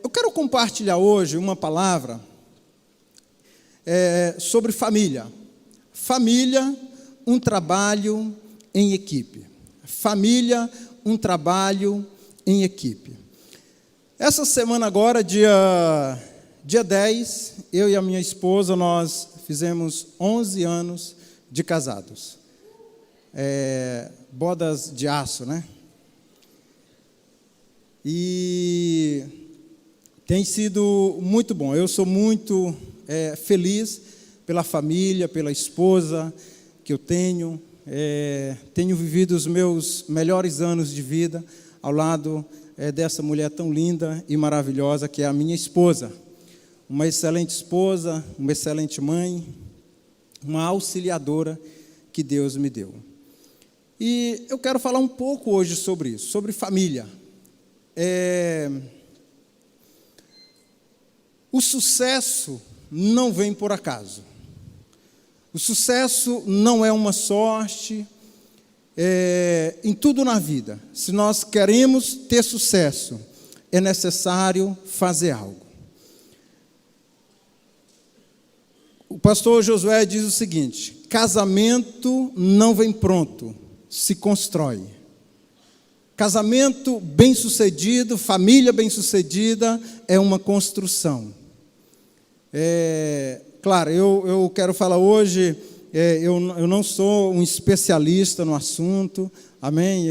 Eu quero compartilhar hoje uma palavra sobre família. Família, um trabalho em equipe. Família, um trabalho em equipe. Essa semana agora, dia 10, eu e a minha esposa, nós fizemos 11 anos de casados. Bodas de aço, né? E tem sido muito bom. Eu sou muito feliz pela família, pela esposa que eu tenho. Tenho vivido os meus melhores anos de vida ao lado dessa mulher tão linda e maravilhosa que é a minha esposa. Uma excelente esposa, uma excelente mãe, uma auxiliadora que Deus me deu. E eu quero falar um pouco hoje sobre isso, sobre família. O sucesso não vem por acaso. O sucesso não é uma sorte. Em tudo na vida, se nós queremos ter sucesso, é necessário fazer algo. O pastor Josué diz o seguinte: casamento não vem pronto, se constrói. Casamento bem-sucedido, família bem-sucedida é uma construção. Claro, eu quero falar hoje, eu não sou um especialista no assunto, amém?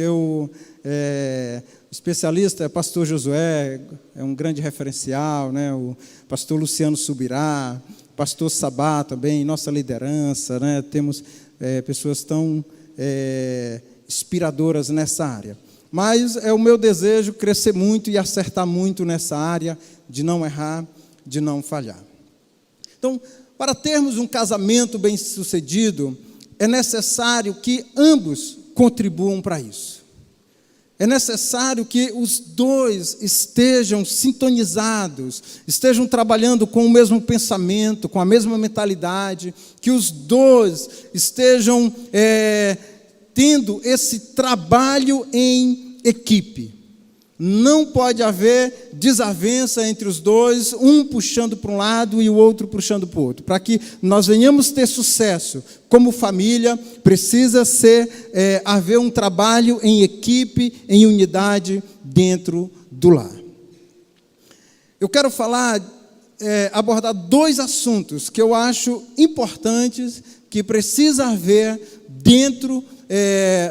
Especialista é pastor Josué, é um grande referencial, né? O pastor Luciano Subirá, pastor Sabá também, nossa liderança, né? Temos pessoas tão inspiradoras nessa área. Mas é o meu desejo crescer muito e acertar muito nessa área, de não errar, de não falhar. Então, para termos um casamento bem-sucedido, é necessário que ambos contribuam para isso. É necessário que os dois estejam sintonizados, estejam trabalhando com o mesmo pensamento, com a mesma mentalidade, que os dois estejam tendo esse trabalho em equipe. Não pode haver desavença entre os dois, um puxando para um lado e o outro puxando para o outro. Para que nós venhamos ter sucesso como família, precisa haver um trabalho em equipe, em unidade dentro do lar. Eu quero abordar dois assuntos que eu acho importantes, que precisa haver dentro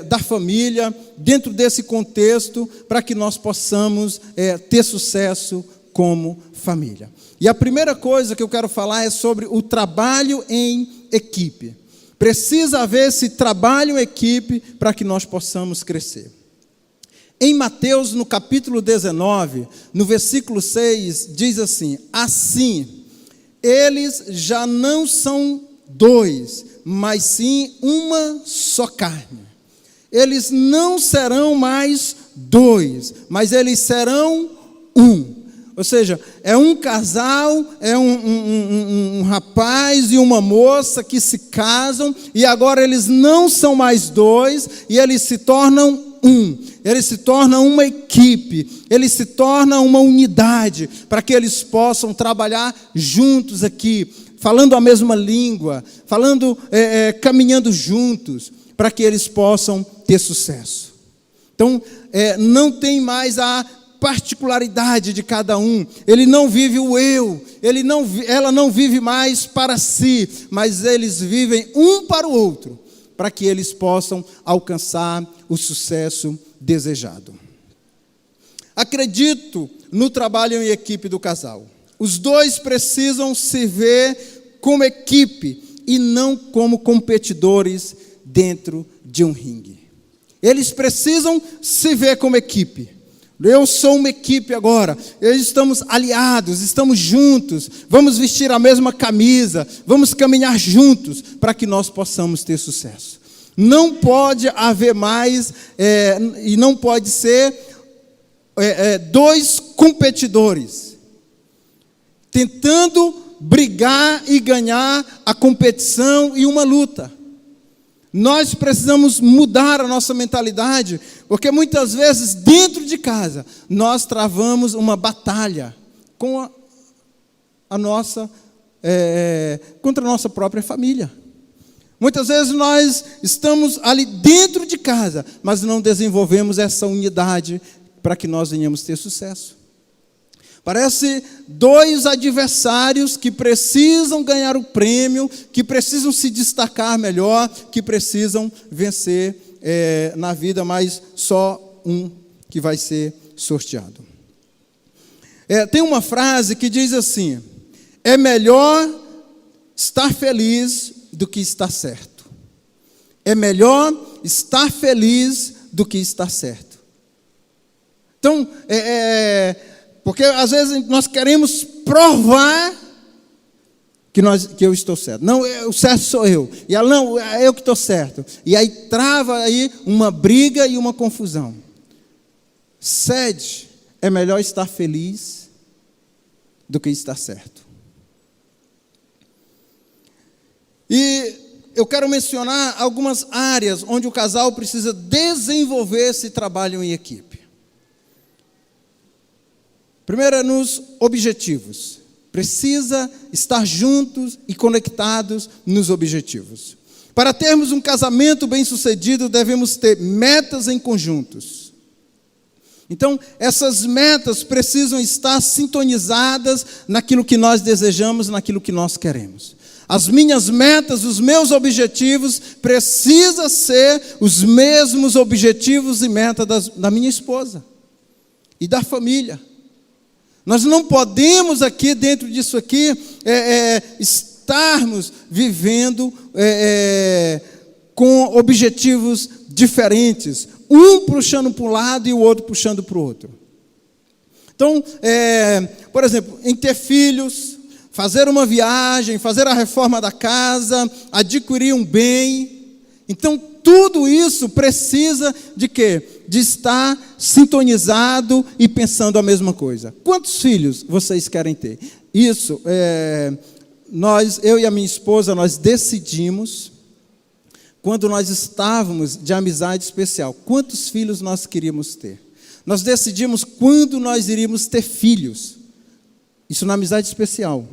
da família, dentro desse contexto, para que nós possamos ter sucesso como família. E a primeira coisa que eu quero falar é sobre o trabalho em equipe. Precisa haver esse trabalho em equipe para que nós possamos crescer. Em Mateus, no capítulo 19, no versículo 6, diz assim: assim, eles já não são dois, mas sim uma só carne. Eles não serão mais dois, mas eles serão um. Ou seja, é um casal, é um rapaz e uma moça que se casam, e agora eles não são mais dois, e eles se tornam um. Eles se tornam uma equipe, eles se tornam uma unidade, para que eles possam trabalhar juntos aqui, falando a mesma língua, caminhando juntos, para que eles possam ter sucesso. Então, não tem mais a particularidade de cada um. Ele não vive o eu, ela não vive mais para si, mas eles vivem um para o outro, para que eles possam alcançar o sucesso desejado. Acredito no trabalho em equipe do casal. Os dois precisam se ver como equipe e não como competidores dentro de um ringue. Eles precisam se ver como equipe. Eu sou uma equipe agora, estamos aliados, estamos juntos, vamos vestir a mesma camisa, vamos caminhar juntos para que nós possamos ter sucesso. Não pode haver mais, e não pode ser dois competidores tentando brigar e ganhar a competição e uma luta. Nós precisamos mudar a nossa mentalidade, porque muitas vezes dentro de casa nós travamos uma batalha com contra a nossa própria família. Muitas vezes nós estamos ali dentro de casa, mas não desenvolvemos essa unidade para que nós venhamos ter sucesso. Parece dois adversários que precisam ganhar o prêmio, que precisam se destacar melhor, que precisam vencer na vida, mas só um que vai ser sorteado. Tem uma frase que diz assim: é melhor estar feliz do que estar certo. É melhor estar feliz do que estar certo. Então, porque às vezes nós queremos provar que eu estou certo. Não, o certo sou eu. E ela, não, é eu que estou certo. E aí trava aí uma briga e uma confusão. Cede, é melhor estar feliz do que estar certo. E eu quero mencionar algumas áreas onde o casal precisa desenvolver esse trabalho em equipe. Primeiro é nos objetivos. Precisa estar juntos e conectados nos objetivos. Para termos um casamento bem-sucedido, devemos ter metas em conjuntos. Então, essas metas precisam estar sintonizadas naquilo que nós desejamos, naquilo que nós queremos. As minhas metas, os meus objetivos, precisam ser os mesmos objetivos e metas da minha esposa e da família. Nós não podemos aqui, dentro disso aqui, estarmos vivendo com objetivos diferentes, um puxando para um lado e o outro puxando para o outro. Então, por exemplo, em ter filhos, fazer uma viagem, fazer a reforma da casa, adquirir um bem. Então, tudo isso precisa de quê? De estar sintonizado e pensando a mesma coisa. Quantos filhos vocês querem ter? Isso, eu e a minha esposa, nós decidimos, quando nós estávamos de amizade especial, quantos filhos nós queríamos ter. Nós decidimos quando nós iríamos ter filhos. Isso na amizade especial.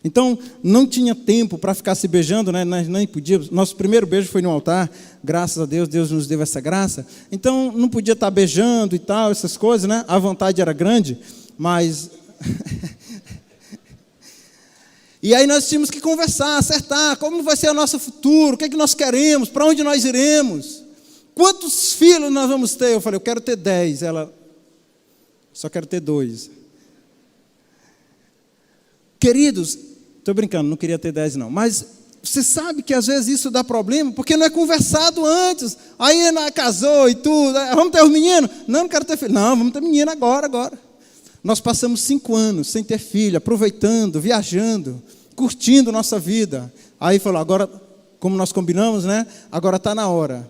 Então, não tinha tempo para ficar se beijando, né? Nós nem podíamos. Nosso primeiro beijo foi no altar, graças a Deus, Deus nos deu essa graça. Então, não podia estar beijando e tal, essas coisas, né? A vontade era grande, mas... E aí nós tínhamos que conversar, acertar, como vai ser o nosso futuro, o que é que nós queremos, para onde nós iremos, quantos filhos nós vamos ter. Eu falei, eu quero ter 10, ela, só quero ter 2. Queridos, estou brincando, não queria ter 10 não, mas você sabe que às vezes isso dá problema, porque não é conversado antes, aí casou e tudo, vamos ter os meninos? Não quero ter filho, não, vamos ter menino agora. Nós passamos 5 anos sem ter filho, aproveitando, viajando, curtindo nossa vida. Aí falou, agora, como nós combinamos, né? Agora está na hora.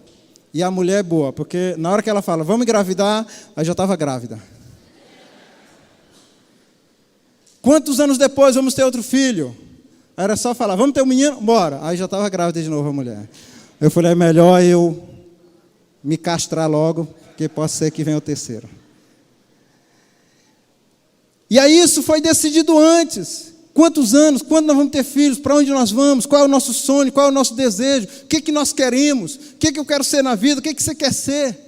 E a mulher é boa, porque na hora que ela fala, vamos engravidar, aí já estava grávida. Quantos anos depois vamos ter outro filho? Era só falar, vamos ter um menino? Bora. Aí já estava grávida de novo a mulher. Eu falei, é melhor eu me castrar logo, porque pode ser que venha o terceiro. E aí isso foi decidido antes. Quantos anos? Quando nós vamos ter filhos? Para onde nós vamos? Qual é o nosso sonho? Qual é o nosso desejo? O que nós queremos? O que eu quero ser na vida? O que você quer ser?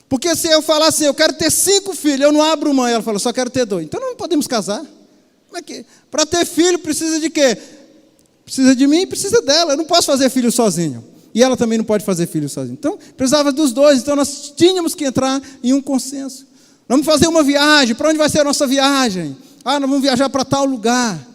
Porque se eu falar assim, eu quero ter 5 filhos, eu não abro mão. Ela fala, só quero ter 2. Então não podemos casar. Para ter filho precisa de quê? Precisa de mim e precisa dela. Eu não posso fazer filho sozinho. E ela também não pode fazer filho sozinha. Então, precisava dos dois. Então, nós tínhamos que entrar em um consenso. Vamos fazer uma viagem. Para onde vai ser a nossa viagem? Nós vamos viajar para tal lugar.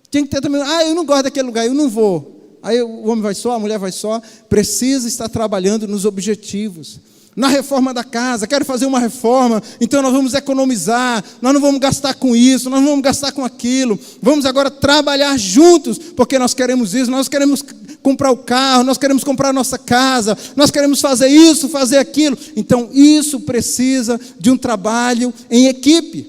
Tinha que ter também. Eu não gosto daquele lugar, eu não vou. Aí o homem vai só, a mulher vai só. Precisa estar trabalhando nos objetivos. Na reforma da casa, quero fazer uma reforma, então nós vamos economizar, nós não vamos gastar com isso, nós não vamos gastar com aquilo, vamos agora trabalhar juntos, porque nós queremos isso, nós queremos comprar o carro, nós queremos comprar a nossa casa, nós queremos fazer isso, fazer aquilo. Então isso precisa de um trabalho em equipe,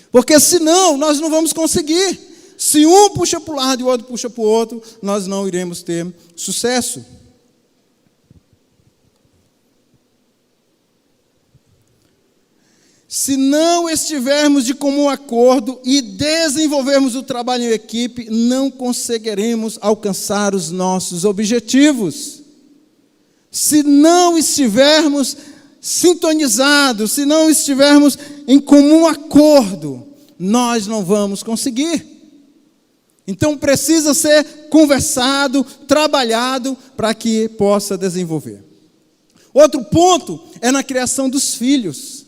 porque senão nós não vamos conseguir. Se um puxa para o lado e o outro puxa para o outro, nós não iremos ter sucesso. Se não estivermos de comum acordo e desenvolvermos o trabalho em equipe, não conseguiremos alcançar os nossos objetivos. Se não estivermos sintonizados, se não estivermos em comum acordo, nós não vamos conseguir. Então precisa ser conversado, trabalhado para que possa desenvolver. Outro ponto é na criação dos filhos.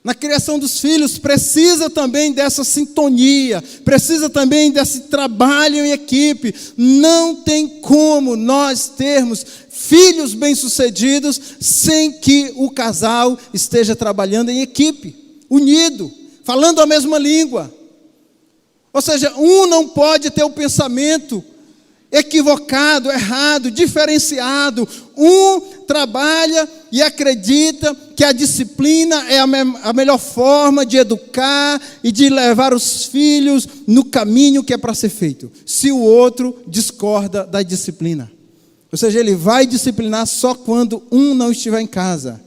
Na criação dos filhos precisa também dessa sintonia, precisa também desse trabalho em equipe. Não tem como nós termos filhos bem-sucedidos sem que o casal esteja trabalhando em equipe, unido, falando a mesma língua. Ou seja, um não pode ter o pensamento equivocado, errado, diferenciado. Um trabalha e acredita que a disciplina é a melhor forma de educar e de levar os filhos no caminho que é para ser feito. Se o outro discorda da disciplina. Ou seja, ele vai disciplinar só quando um não estiver em casa.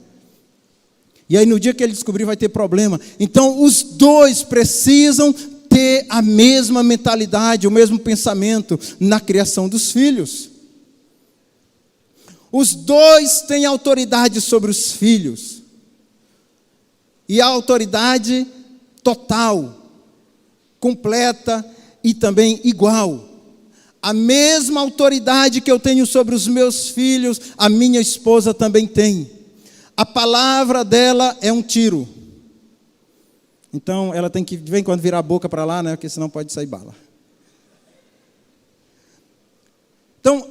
E aí no dia que ele descobrir vai ter problema. Então os dois precisam ter a mesma mentalidade, o mesmo pensamento na criação dos filhos. Os dois têm autoridade sobre os filhos. E a autoridade total, completa e também igual. A mesma autoridade que eu tenho sobre os meus filhos, a minha esposa também tem. A palavra dela é um tiro. Então, ela tem que, de vez em quando, virar a boca para lá, né? Porque senão pode sair bala. Então,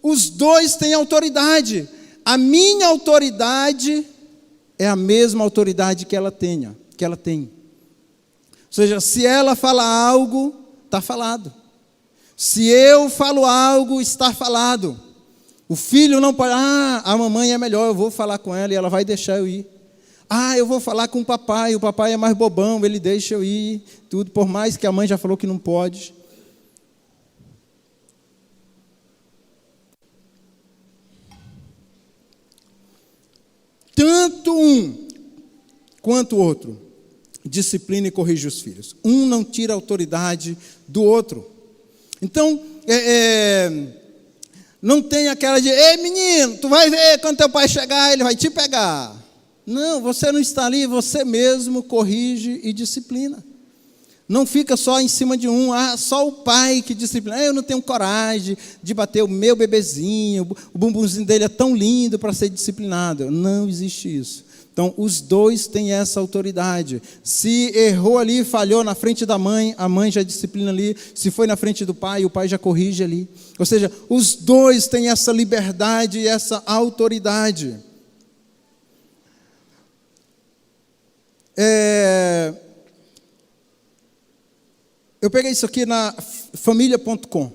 os dois têm autoridade. A minha autoridade é a mesma autoridade que ela tem. Ou seja, se ela fala algo, está falado. Se eu falo algo, está falado. O filho não pode, a mamãe é melhor, eu vou falar com ela e ela vai deixar eu ir. Eu vou falar com o papai é mais bobão, ele deixa eu ir, tudo, por mais que a mãe já falou que não pode. Tanto um quanto o outro disciplina e corrige os filhos. Um não tira a autoridade do outro. Então, não tem aquela de, ei menino, tu vai ver quando teu pai chegar, ele vai te pegar. Não, você não está ali, você mesmo corrige e disciplina. Não fica só em cima de um, só o pai que disciplina. Eu não tenho coragem de bater o meu bebezinho, o bumbumzinho dele é tão lindo para ser disciplinado. Não existe isso. Então, os dois têm essa autoridade. Se errou ali, falhou na frente da mãe, a mãe já disciplina ali. Se foi na frente do pai, o pai já corrige ali. Ou seja, os dois têm essa liberdade e essa autoridade. Eu peguei isso aqui na família.com.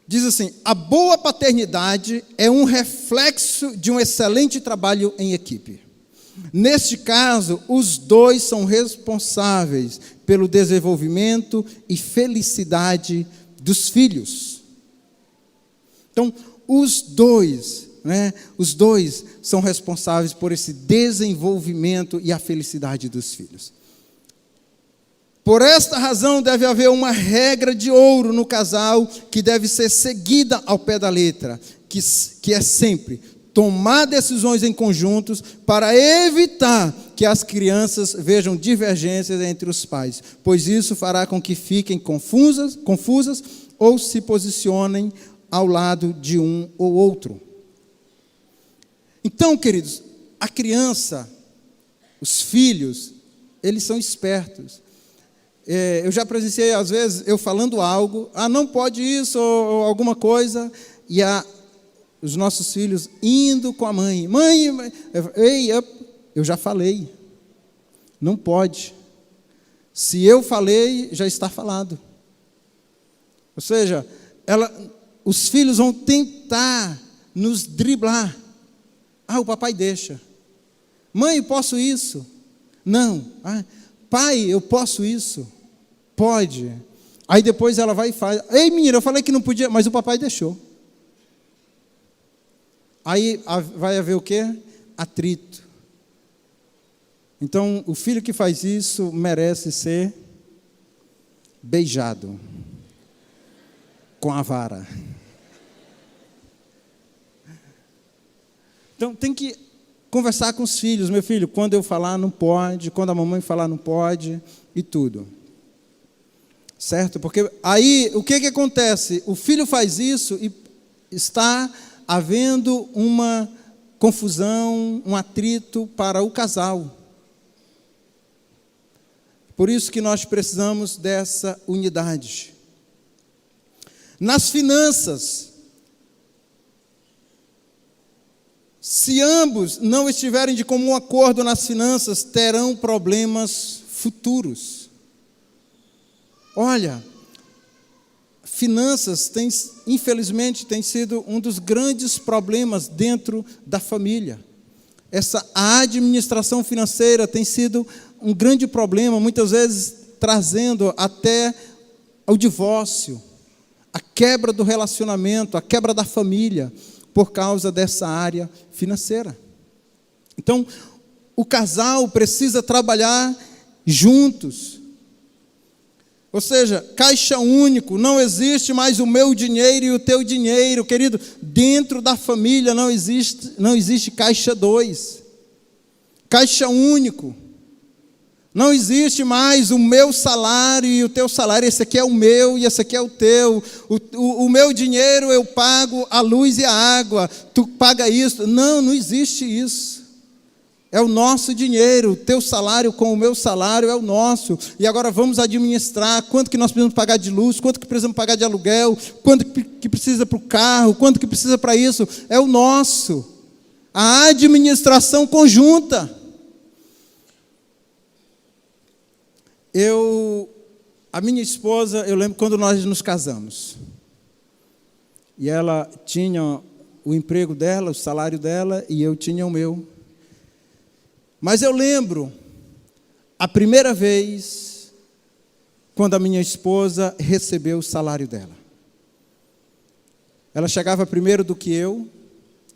Diz assim: a boa paternidade é um reflexo de um excelente trabalho em equipe. Neste caso, os dois são responsáveis pelo desenvolvimento e felicidade dos filhos. Então, os dois são responsáveis por esse desenvolvimento e a felicidade dos filhos. Por esta razão, deve haver uma regra de ouro no casal que deve ser seguida ao pé da letra, que é sempre tomar decisões em conjuntos para evitar que as crianças vejam divergências entre os pais, pois isso fará com que fiquem confusas ou se posicionem ao lado de um ou outro. Então, queridos, a criança, os filhos, eles são espertos. Eu já presenciei, às vezes, eu falando algo, não pode isso, ou alguma coisa, e os nossos filhos indo com a mãe. Mãe, eu já falei, não pode. Se eu falei, já está falado. Ou seja, os filhos vão tentar nos driblar. O papai deixa. Mãe, posso isso? Não. Pai, eu posso isso? Pode. Aí depois ela vai e faz. Ei, menina, eu falei que não podia, mas o papai deixou. Aí vai haver o quê? Atrito. Então, o filho que faz isso merece ser beijado com a vara. Então, tem que conversar com os filhos. Meu filho, quando eu falar não pode, quando a mamãe falar não pode, e tudo. Certo? Porque aí, o que acontece? O filho faz isso e está havendo uma confusão, um atrito para o casal. Por isso que nós precisamos dessa unidade. Nas finanças, se ambos não estiverem de comum acordo nas finanças, terão problemas futuros. Olha, finanças, infelizmente, tem sido um dos grandes problemas dentro da família. A administração financeira tem sido um grande problema, muitas vezes trazendo até ao divórcio, a quebra do relacionamento, a quebra da família, por causa dessa área financeira. Então, o casal precisa trabalhar juntos. Ou seja, caixa único, não existe mais o meu dinheiro e o teu dinheiro, querido. Dentro da família não existe caixa 2. Caixa único. Não existe mais o meu salário e o teu salário. Esse aqui é o meu e esse aqui é o teu. O meu dinheiro eu pago a luz e a água. Tu paga isso. Não existe isso. É o nosso dinheiro. O teu salário com o meu salário é o nosso. E agora vamos administrar quanto que nós precisamos pagar de luz, quanto que precisamos pagar de aluguel, quanto que precisa para o carro, quanto que precisa para isso. É o nosso. A administração conjunta. A minha esposa, eu lembro quando nós nos casamos. E ela tinha o emprego dela, o salário dela, e eu tinha o meu. Mas eu lembro, a primeira vez, quando a minha esposa recebeu o salário dela. Ela chegava primeiro do que eu,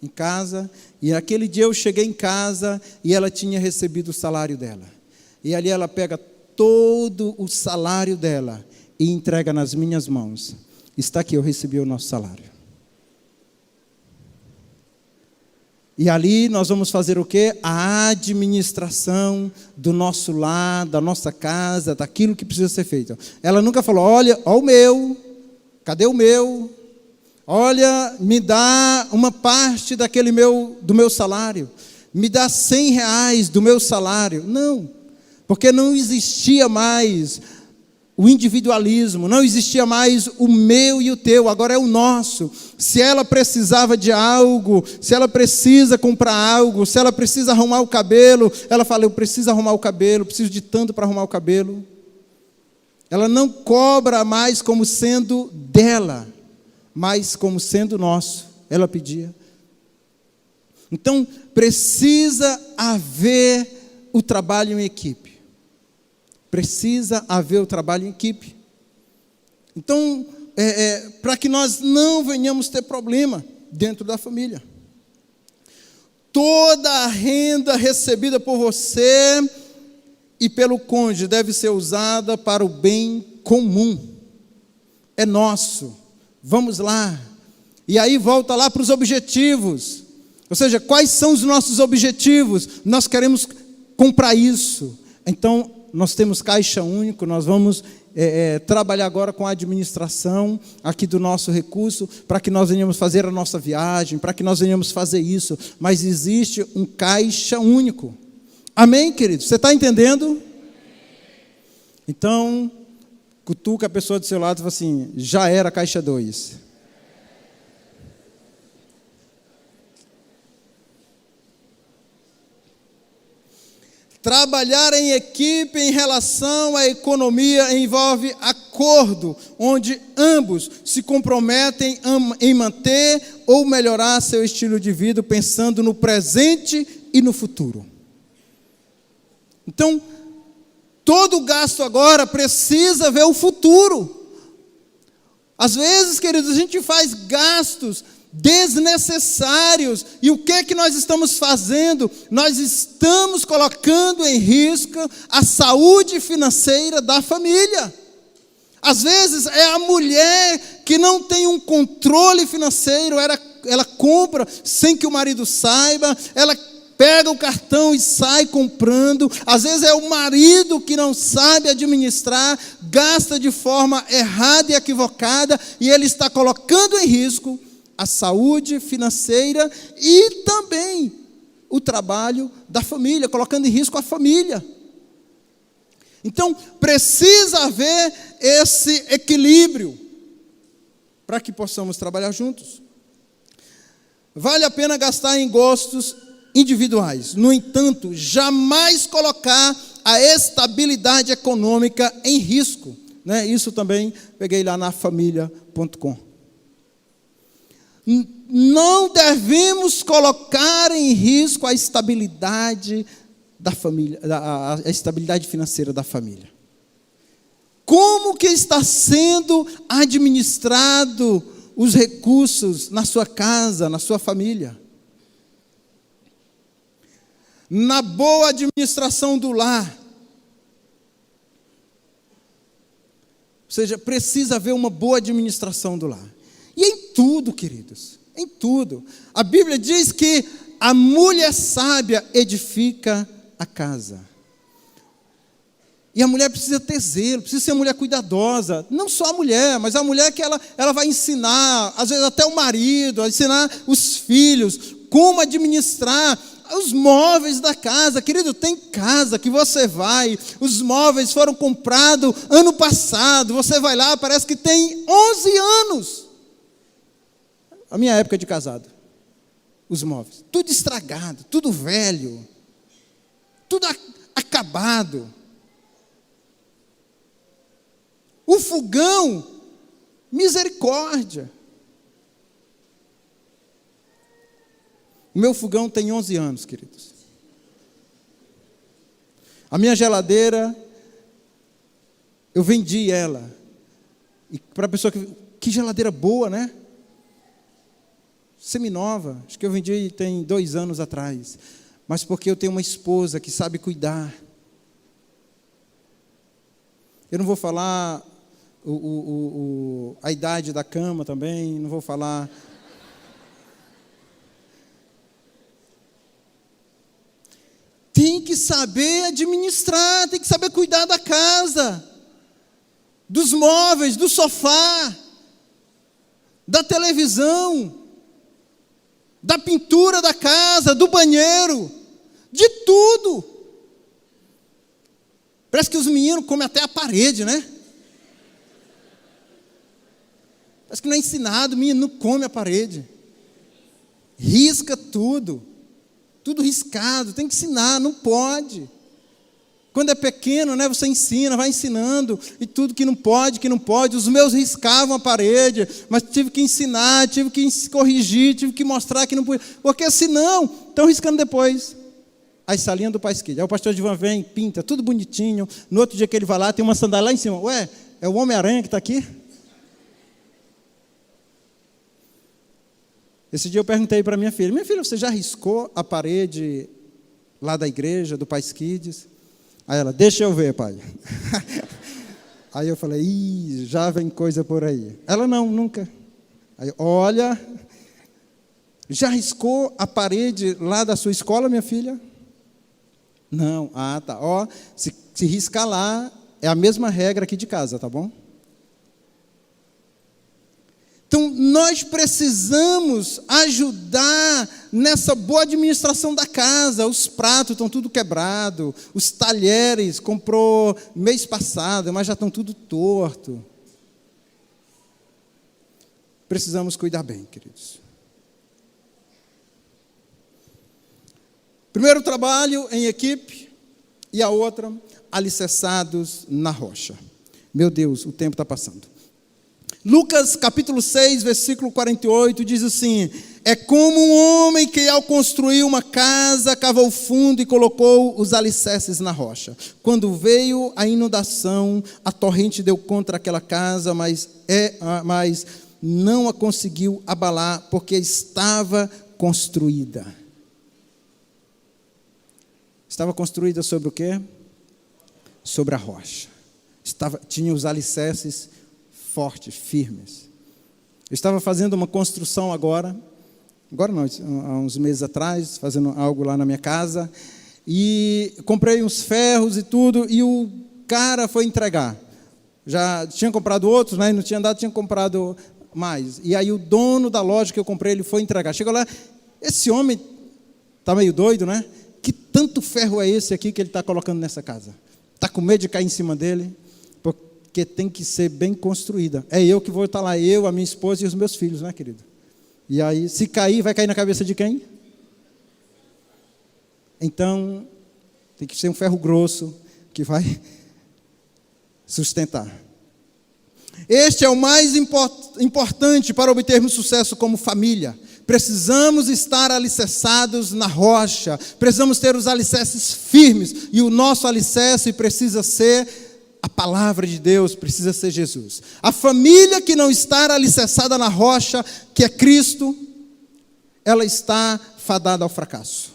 em casa, e naquele dia eu cheguei em casa e ela tinha recebido o salário dela. E ali ela pega todo o salário dela e entrega nas minhas mãos. Está aqui, eu recebi o nosso salário. E ali nós vamos fazer o quê? A administração do nosso lar, da nossa casa, daquilo que precisa ser feito. Ela nunca falou, olha o meu, cadê o meu? Olha, me dá uma parte do meu salário. Me dá R$100 do meu salário. Não. Porque não existia mais o individualismo, não existia mais o meu e o teu, agora é o nosso. Se ela precisava de algo, se ela precisa comprar algo, se ela precisa arrumar o cabelo, ela fala, eu preciso arrumar o cabelo, preciso de tanto para arrumar o cabelo. Ela não cobra mais como sendo dela, mas como sendo nosso, ela pedia. Então, precisa haver o trabalho em equipe. Precisa haver o trabalho em equipe. Então, para que nós não venhamos ter problema dentro da família. Toda a renda recebida por você e pelo cônjuge deve ser usada para o bem comum. É nosso. Vamos lá. E aí volta lá para os objetivos. Ou seja, quais são os nossos objetivos? Nós queremos comprar isso. Então, nós temos caixa único, nós vamos trabalhar agora com a administração aqui do nosso recurso, para que nós venhamos fazer a nossa viagem, para que nós venhamos fazer isso, mas existe um caixa único. Amém, querido? Você está entendendo? Então, cutuca a pessoa do seu lado e fala assim, já era caixa 2. Trabalhar em equipe em relação à economia envolve acordo, onde ambos se comprometem em manter ou melhorar seu estilo de vida, pensando no presente e no futuro. Então, todo gasto agora precisa ver o futuro. Às vezes, queridos, a gente faz gastos desnecessários. E o que é que nós estamos fazendo? Nós estamos colocando em risco a saúde financeira da família. Às vezes é a mulher que não tem um controle financeiro, ela compra sem que o marido saiba, ela pega o cartão e sai comprando. Às vezes é o marido que não sabe administrar, gasta de forma errada e equivocada, e ele está colocando em risco a saúde financeira e também o trabalho da família, colocando em risco a família. Então, precisa haver esse equilíbrio para que possamos trabalhar juntos. Vale a pena gastar em gostos individuais. No entanto, jamais colocar a estabilidade econômica em risco. Né? Isso também peguei lá na família.com. Não devemos colocar em risco a estabilidade da família, a estabilidade financeira da família. Como que está sendo administrado os recursos na sua casa, na sua família? Na boa administração do lar. Ou seja, precisa haver uma boa administração do lar. E em tudo, queridos, em tudo. A Bíblia diz que a mulher sábia edifica a casa. E a mulher precisa ter zelo, precisa ser uma mulher cuidadosa. Não só a mulher, mas a mulher que ela vai ensinar, às vezes até o marido, a ensinar os filhos, como administrar os móveis da casa. Querido, tem casa que você vai, os móveis foram comprados ano passado, você vai lá, parece que tem 11 anos. A minha época de casado, os móveis, tudo estragado, tudo velho, tudo acabado. O fogão, misericórdia. O meu fogão tem 11 anos, queridos. A minha geladeira, eu vendi ela. E para a pessoa que geladeira boa, né? Seminova, acho que eu vendi tem 2 anos atrás. Mas porque eu tenho uma esposa que sabe cuidar. Eu não vou falar a idade da cama também, não vou falar. Tem que saber administrar, tem que saber cuidar da casa, dos móveis, do sofá, da televisão, da pintura da casa, do banheiro, de tudo. Parece que os meninos comem até a parede, né? Parece que não é ensinado, o menino não come a parede. Risca tudo. Tudo riscado, tem que ensinar, não pode. Quando é pequeno, né, você ensina, vai ensinando, e tudo que não pode. Os meus riscavam a parede, mas tive que ensinar, tive que corrigir, tive que mostrar que não podia, porque senão, estão riscando depois. As salinhas do Pai Skid. Aí o pastor Divan vem, pinta, tudo bonitinho, no outro dia que ele vai lá, tem uma sandália lá em cima. Ué, é o Homem-Aranha que está aqui? Esse dia eu perguntei para minha filha, você já riscou a parede lá da igreja, do Pai Kids? Aí ela, deixa eu ver, pai. Aí eu falei, já vem coisa por aí. Ela, não, nunca. Aí, olha, já riscou a parede lá da sua escola, minha filha? Não, tá. Ó, se riscar lá, é a mesma regra aqui de casa, tá bom? Então, nós precisamos ajudar nessa boa administração da casa. Os pratos estão tudo quebrados, os talheres comprou mês passado, mas já estão tudo torto. Precisamos cuidar bem, queridos. Primeiro trabalho em equipe e a outra, alicerçados na rocha. Meu Deus, o tempo está passando. Lucas capítulo 6, versículo 48, diz assim: é como um homem que ao construir uma casa, cavou fundo e colocou os alicerces na rocha. Quando veio a inundação, a torrente deu contra aquela casa, mas não a conseguiu abalar, porque estava construída. Estava construída sobre o quê? Sobre a rocha. Tinha os alicerces fortes, firmes. Eu estava fazendo uma construção agora não, há uns meses atrás, fazendo algo lá na minha casa, e comprei uns ferros e tudo, e o cara foi entregar. Já tinha comprado outros, né? Não tinha dado, tinha comprado mais. E aí o dono da loja que eu comprei, ele foi entregar. Chegou lá, esse homem está meio doido, né? Que tanto ferro é esse aqui que ele está colocando nessa casa? Está com medo de cair em cima dele? Porque tem que ser bem construída. É eu que vou estar lá, eu, a minha esposa e os meus filhos, né, querido? E aí, se cair, vai cair na cabeça de quem? Então, tem que ser um ferro grosso que vai sustentar. Este é o mais importante para obtermos sucesso como família. Precisamos estar alicerçados na rocha, precisamos ter os alicerces firmes, e o nosso alicerce precisa ser a palavra de Deus, precisa ser Jesus. A família que não está alicerçada na rocha, que é Cristo, ela está fadada ao fracasso.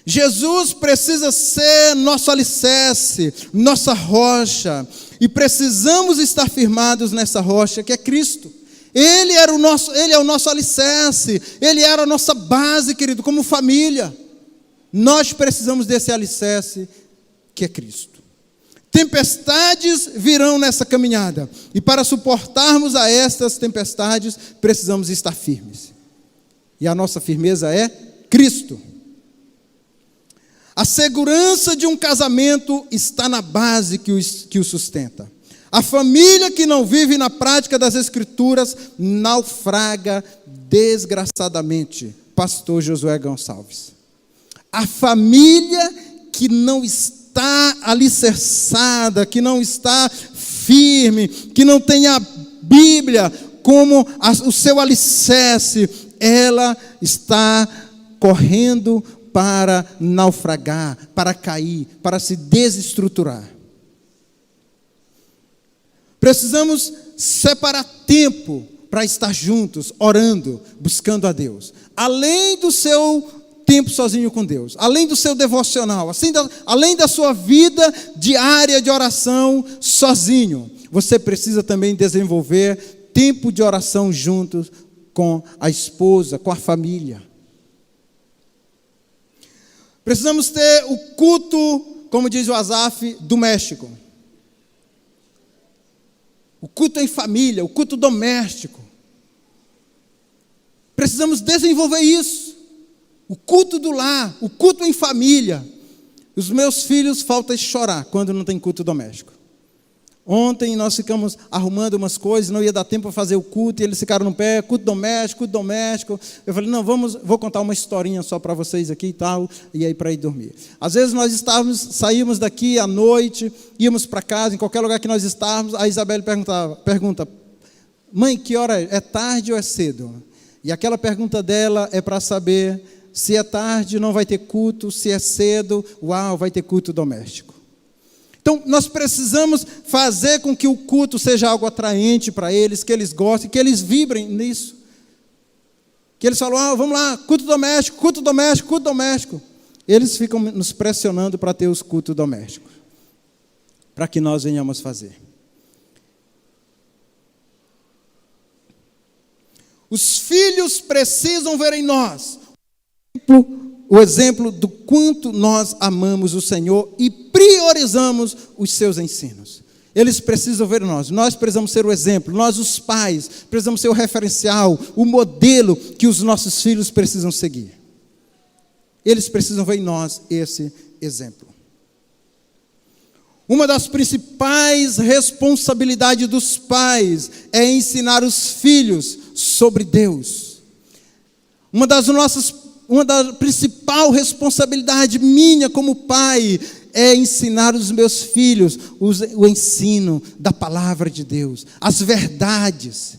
Jesus precisa ser nosso alicerce, nossa rocha, e precisamos estar firmados nessa rocha que é Cristo. Ele é o nosso alicerce, Ele era a nossa base, querido, como família. Nós precisamos desse alicerce que é Cristo. Tempestades virão nessa caminhada, e para suportarmos a estas tempestades, precisamos estar firmes. E a nossa firmeza é Cristo. A segurança de um casamento está na base que o sustenta. A família que não vive na prática das Escrituras naufraga desgraçadamente. Pastor Josué Gonçalves. A família que não está alicerçada, que não está firme, que não tem a Bíblia como o seu alicerce, ela está correndo para naufragar, para cair, para se desestruturar. Precisamos separar tempo para estar juntos, orando, buscando a Deus. Além do seu tempo sozinho com Deus, além do seu devocional, além da sua vida diária de oração sozinho, você precisa também desenvolver tempo de oração juntos com a esposa, com a família. Precisamos ter o culto, como diz o Asaf, doméstico. O culto em família, o culto doméstico. Precisamos desenvolver isso. O culto do lar, o culto em família. Os meus filhos faltam chorar quando não tem culto doméstico. Ontem nós ficamos arrumando umas coisas, não ia dar tempo para fazer o culto, e eles ficaram no pé, culto doméstico. Eu falei, não, vou contar uma historinha só para vocês aqui e tal, e aí para ir dormir. Às vezes nós saímos daqui à noite, íamos para casa, em qualquer lugar que nós estávamos, a Isabelle pergunta, mãe, que hora é? É tarde ou é cedo? E aquela pergunta dela é para saber se é tarde não vai ter culto, se é cedo, vai ter culto doméstico. Então, nós precisamos fazer com que o culto seja algo atraente para eles, que eles gostem, que eles vibrem nisso. Que eles falam, vamos lá, culto doméstico. Eles ficam nos pressionando para ter os cultos domésticos, para que nós venhamos fazer. Os filhos precisam ver em nós o exemplo do quanto nós amamos o Senhor e priorizamos os seus ensinos. Eles precisam ver nós precisamos ser o exemplo, nós os pais, precisamos ser o referencial, o modelo que os nossos filhos precisam seguir. Eles precisam ver em nós esse exemplo. Uma das principais responsabilidades dos pais é ensinar os filhos sobre Deus. Uma da principal responsabilidade minha como pai é ensinar os meus filhos o ensino da palavra de Deus, as verdades,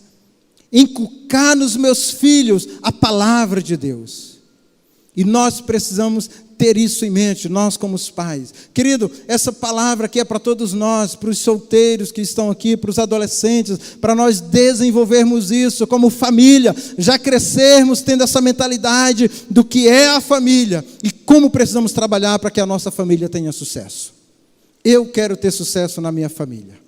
inculcar nos meus filhos a palavra de Deus. E nós precisamos ter isso em mente, nós como os pais. Querido, essa palavra aqui é para todos nós, para os solteiros que estão aqui, para os adolescentes, para nós desenvolvermos isso como família, já crescermos tendo essa mentalidade do que é a família e como precisamos trabalhar para que a nossa família tenha sucesso. Eu quero ter sucesso na minha família.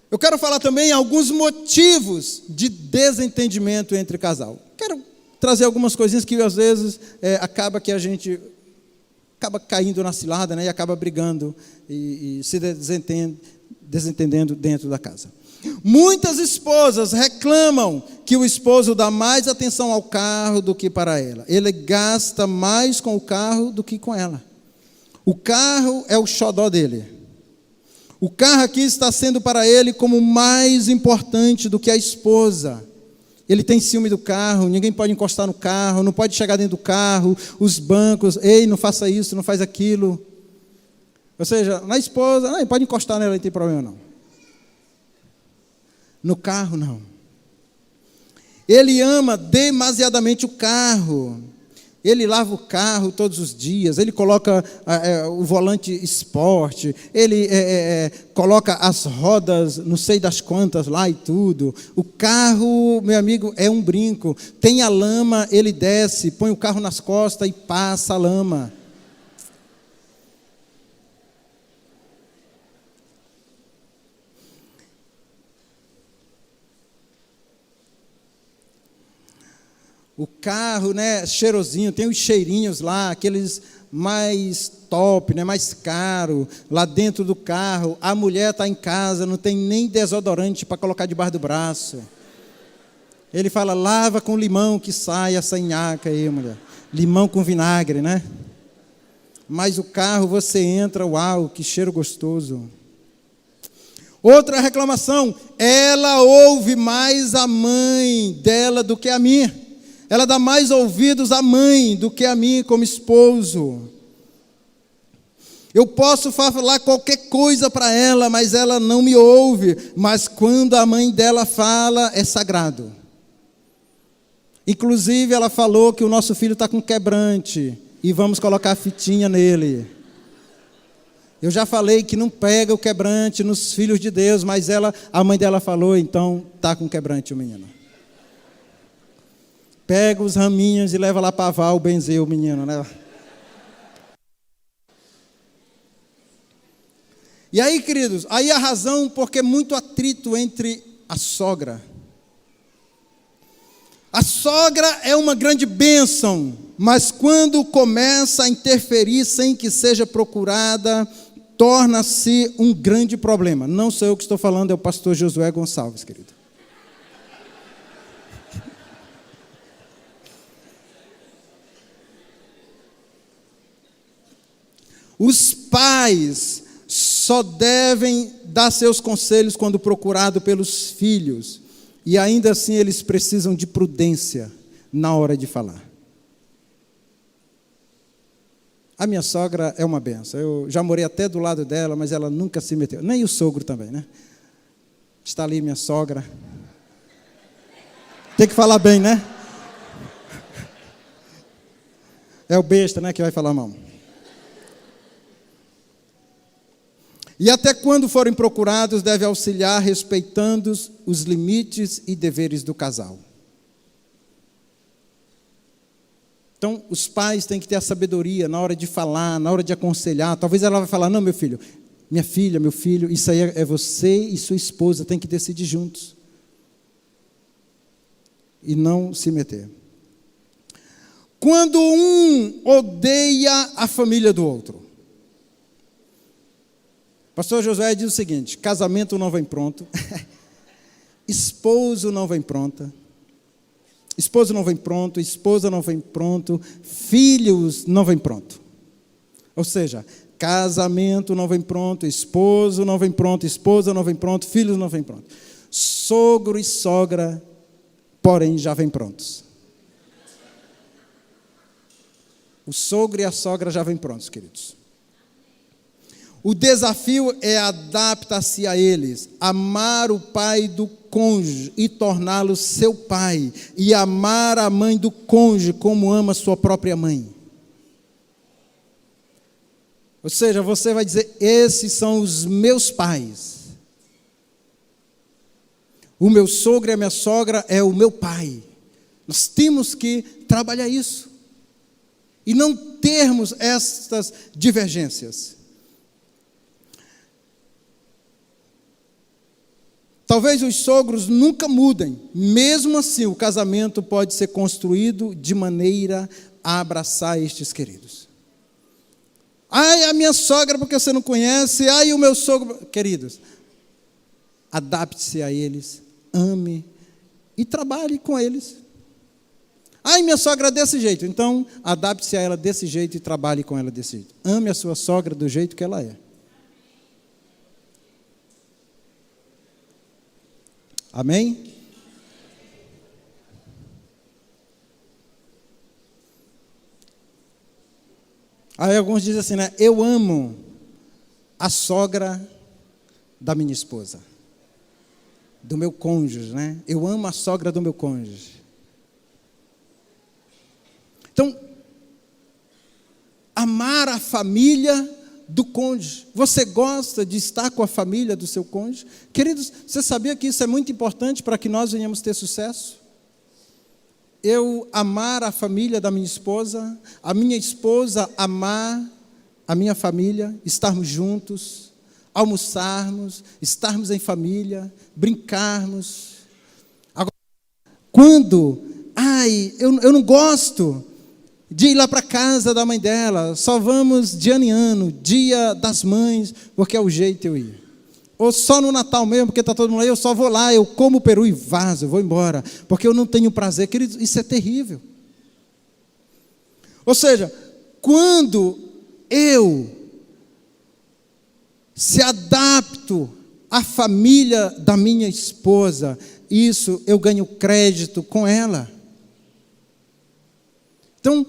Eu quero falar também alguns motivos de desentendimento entre casal. Quero trazer algumas coisinhas que às vezes acaba que a gente acaba caindo na cilada, né, e acaba brigando e se desentendendo dentro da casa. Muitas esposas reclamam que o esposo dá mais atenção ao carro do que para ela. Ele gasta mais com o carro do que com ela. O carro é o xodó dele. O carro aqui está sendo para ele como mais importante do que a esposa. Ele tem ciúme do carro, ninguém pode encostar no carro, não pode chegar dentro do carro, os bancos, ei, não faça isso, não faz aquilo. Ou seja, na esposa, não, pode encostar nela, não tem problema não. No carro, não. Ele ama demasiadamente o carro. Ele lava o carro todos os dias, ele coloca o volante esporte, ele coloca as rodas, não sei das quantas lá e tudo. O carro, meu amigo, é um brinco. Tem a lama, ele desce, põe o carro nas costas e passa a lama. O carro, né, cheirosinho, tem os cheirinhos lá, aqueles mais top, né, mais caro, lá dentro do carro. A mulher está em casa, não tem nem desodorante para colocar debaixo do braço. Ele fala, lava com limão que sai essa nhaca aí, mulher. Limão com vinagre, né? Mas o carro, você entra, uau, que cheiro gostoso. Outra reclamação, ela ouve mais a mãe dela do que a minha. Ela dá mais ouvidos à mãe do que a mim como esposo. Eu posso falar qualquer coisa para ela, mas ela não me ouve. Mas quando a mãe dela fala, é sagrado. Inclusive, ela falou que o nosso filho está com quebrante e vamos colocar a fitinha nele. Eu já falei que não pega o quebrante nos filhos de Deus, mas a mãe dela falou, então está com quebrante o menino. Pega os raminhos e leva lá para Val benzer o menino, né? E aí, queridos, aí a razão porque é muito atrito entre a sogra. A sogra é uma grande bênção, mas quando começa a interferir sem que seja procurada, torna-se um grande problema. Não sou eu que estou falando, é o pastor Josué Gonçalves, querido. Os pais só devem dar seus conselhos quando procurado pelos filhos. E ainda assim eles precisam de prudência na hora de falar. A minha sogra é uma benção. Eu já morei até do lado dela, mas ela nunca se meteu. Nem o sogro também, né? Está ali minha sogra. Tem que falar bem, né? É o besta, né, que vai falar mal. E até quando forem procurados, deve auxiliar respeitando os limites e deveres do casal. Então, os pais têm que ter a sabedoria na hora de falar, na hora de aconselhar. Talvez ela vai falar, não, meu filho, minha filha, meu filho, isso aí é você e sua esposa, tem que decidir juntos. E não se meter. Quando um odeia a família do outro. Pastor Josué diz o seguinte, casamento não vem pronto, esposo não vem pronta, esposo não vem pronto, esposa não vem pronto, filhos não vem pronto. Ou seja, casamento não vem pronto, esposo não vem pronto, esposa não vem pronto, filhos não vem pronto. Sogro e sogra, porém, já vêm prontos. O sogro e a sogra já vêm prontos, queridos. O desafio é adaptar-se a eles, amar o pai do cônjuge e torná-lo seu pai, e amar a mãe do cônjuge como ama sua própria mãe. Ou seja, você vai dizer: esses são os meus pais. O meu sogro e a minha sogra é o meu pai. Nós temos que trabalhar isso e não termos estas divergências. Talvez os sogros nunca mudem, mesmo assim o casamento pode ser construído de maneira a abraçar estes queridos. Ai, a minha sogra porque você não conhece, ai, o meu sogro. Queridos, adapte-se a eles, ame e trabalhe com eles. Ai, minha sogra é desse jeito, então adapte-se a ela desse jeito e trabalhe com ela desse jeito. Ame a sua sogra do jeito que ela é. Amém? Aí alguns dizem assim, né? Eu amo a sogra da minha esposa, do meu cônjuge, né? Eu amo a sogra do meu cônjuge. Então, amar a família do cônjuge. Você gosta de estar com a família do seu cônjuge? Queridos, você sabia que isso é muito importante para que nós venhamos ter sucesso? Eu amar a família da minha esposa, a minha esposa amar a minha família, estarmos juntos, almoçarmos, estarmos em família, brincarmos. Agora, quando, eu não gosto de ir lá para a casa da mãe dela, só vamos de ano em ano, dia das mães, porque é o jeito eu ir. Ou só no Natal mesmo, porque está todo mundo aí, eu só vou lá, eu como o peru e vazo, eu vou embora, porque eu não tenho prazer. Queridos, isso é terrível. Ou seja, quando eu se adapto à família da minha esposa, isso eu ganho crédito com ela. Então,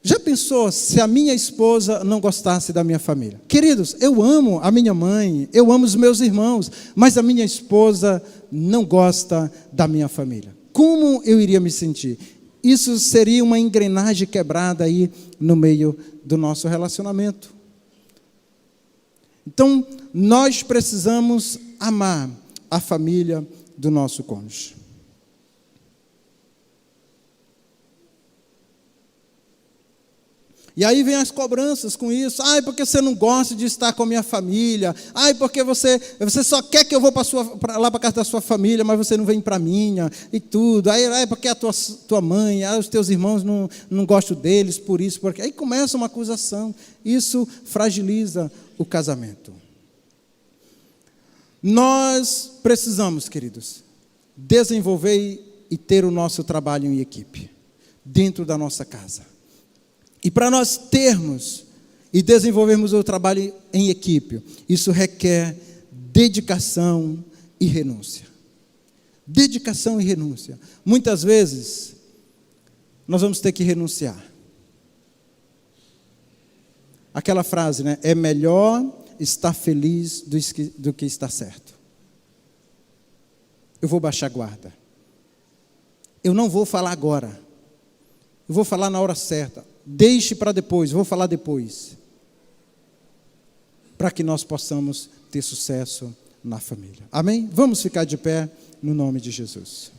já pensou se a minha esposa não gostasse da minha família? Queridos, eu amo a minha mãe, eu amo os meus irmãos, mas a minha esposa não gosta da minha família. Como eu iria me sentir? Isso seria uma engrenagem quebrada aí no meio do nosso relacionamento. Então, nós precisamos amar a família do nosso cônjuge. E aí vem as cobranças com isso. Ai, porque você não gosta de estar com a minha família. Ai, porque você só quer que eu vou lá para a casa da sua família, mas você não vem para a minha e tudo. Aí porque a tua mãe, os teus irmãos não gostam deles, por isso, porque... Aí começa uma acusação. Isso fragiliza o casamento. Nós precisamos, queridos, desenvolver e ter o nosso trabalho em equipe, dentro da nossa casa. E para nós termos e desenvolvermos o trabalho em equipe, isso requer dedicação e renúncia. Dedicação e renúncia. Muitas vezes, nós vamos ter que renunciar. Aquela frase, né? É melhor estar feliz do que estar certo. Eu vou baixar a guarda. Eu não vou falar agora. Eu vou falar na hora certa. Deixe para depois, vou falar depois. Para que nós possamos ter sucesso na família. Amém? Vamos ficar de pé no nome de Jesus.